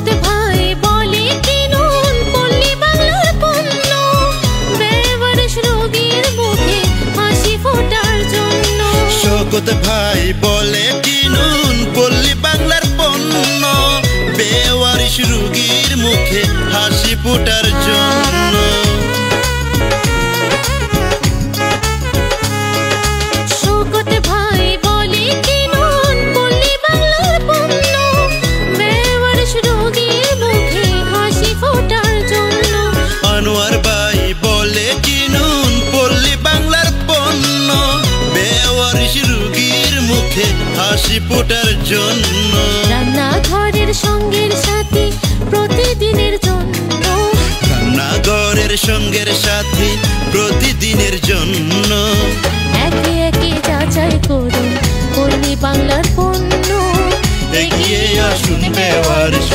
শওকত ভাই বলে কিনুন পল্লী বাংলার পণ্য, বেওয়ারিশ রোগীর মুখে হাসি ফোটার জন্য। শওকত ভাই বলে কিনুন পল্লী বাংলার পণ্য, বেওয়ারিশ রোগীর মুখে হাসি ফোটার জন্য। শওকত ভাই বলে কিনুন পল্লী বাংলার পণ্য, বেওয়ারিশ রোগীর মুখে হাসি ফোটার জন্য। আনোয়ার ভাই বলে কিনুন পল্লী বাংলার পণ্য, বেওয়ারিশ রোগীর মুখে হাসি ফোটার জন্য। রান্নাঘরের সঙ্গের সাথী প্রতিদিনের জন্য, রান্নাঘরের সঙ্গের সাথী প্রতিদিনের জন্য। একে একে যাচাই করুন পল্লী বাংলার পণ্য, এগিয়ে আসুন বেওয়ারিশ